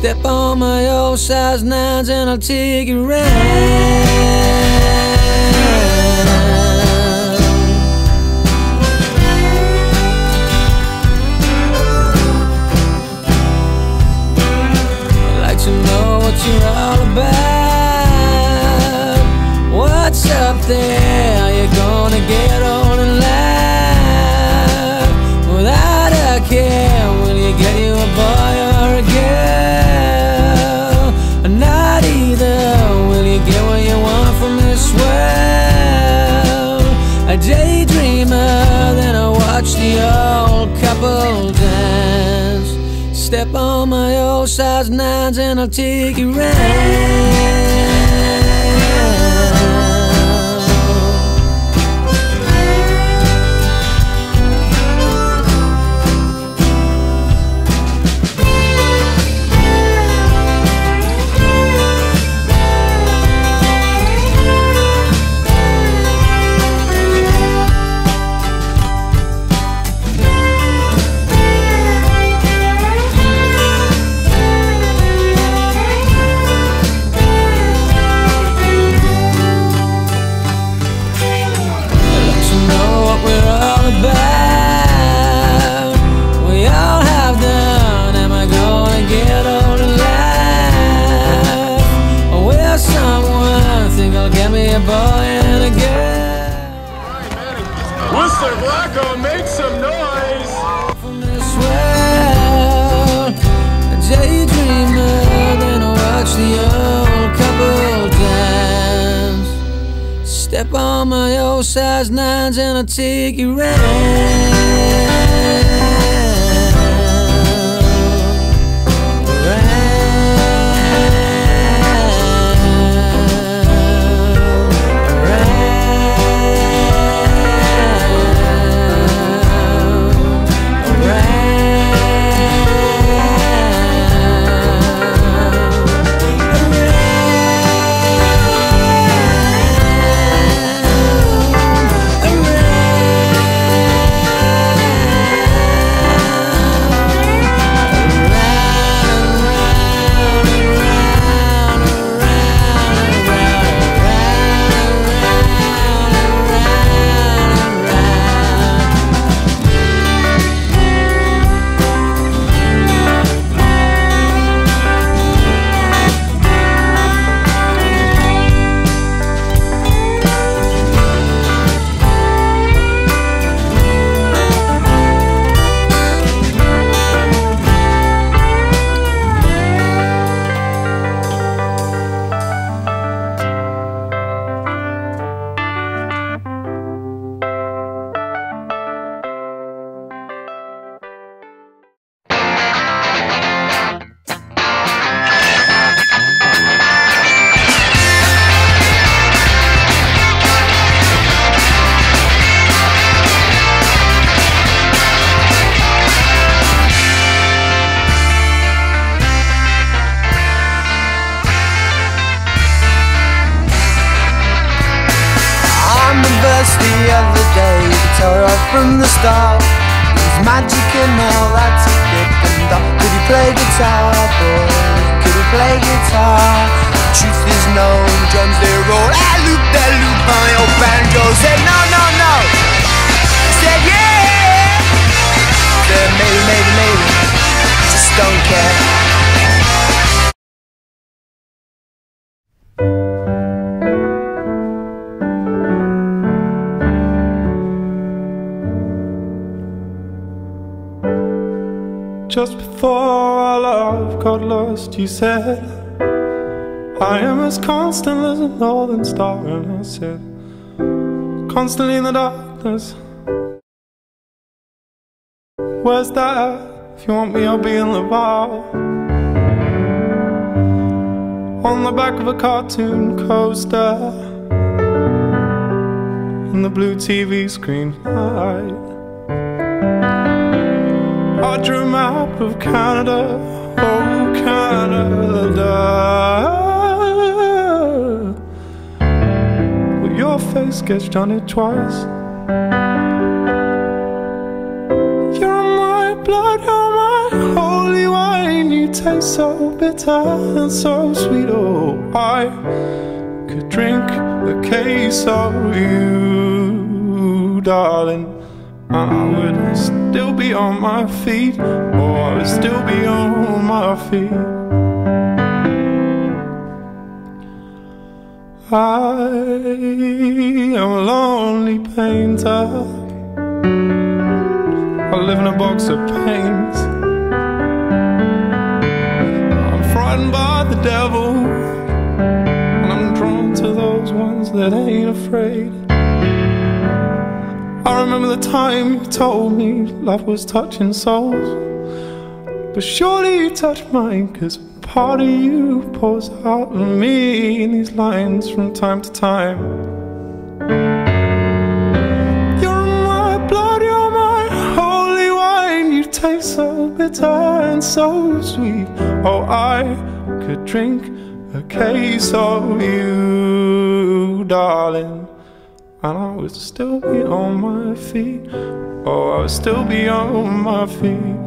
Step on my old size 9s and I'll take you round. I'd like to know what you're all about. What's up there? Are you gonna get on in life without a care? Will you get you a boy or a girl? Or not either. Will you get what you want from this world? A daydreamer, then I watch the old couple dance. Step on my old size 9s and I'll take you round. We all have done. Am I gonna get old in life? Or will someone think I'll get me a boy and a girl? Whistler Blacko, make some noise! From this world, a daydreamer, then I watch the old couple dance. Step on my old size 9s and I'll take you round. The other day, tore right from the start. He's magic and all that he did. And could he play guitar, boy? Could he play guitar? The truth is no, the drums they roll. I loop that loop, my old banjo said no, no, no. I said yeah. Said maybe, maybe, maybe. Just don't care. Just before our love got lost, you said, I am as constant as a northern star. And I said, constantly in the darkness, where's that? If you want me, I'll be in the bar. On the back of a cartoon coaster, in the blue TV screen light, I drew a map of Canada, oh Canada. Well, your face sketched on it twice. You're my blood, you're my holy wine. You taste so bitter and so sweet. Oh, I could drink a case of you, darling, and I would still be on my feet. Oh, I would still be on my feet. I am a lonely painter. I live in a box of paints. I'm frightened by the devil, and I'm drawn to those ones that ain't afraid. I remember the time you told me love was touching souls, but surely you touched mine, 'cause part of you pours out of me in these lines from time to time. You're my blood, you're my holy wine. You taste so bitter and so sweet. Oh, I could drink a case of you, darling, and I would still be on my feet. Oh, I would still be on my feet.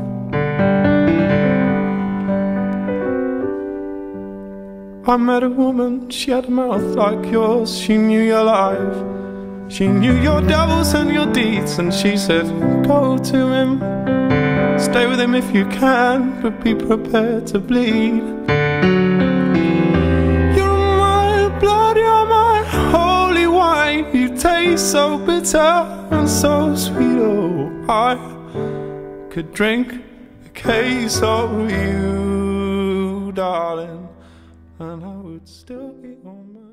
I met a woman, she had a mouth like yours. She knew your life, she knew your devils and your deeds, and she said, go to him, stay with him if you can, but be prepared to bleed. You're my blood, you're my holy wine. You taste so bitter and so sweet. Oh, I could drink a case of you, darling, and I would still be on my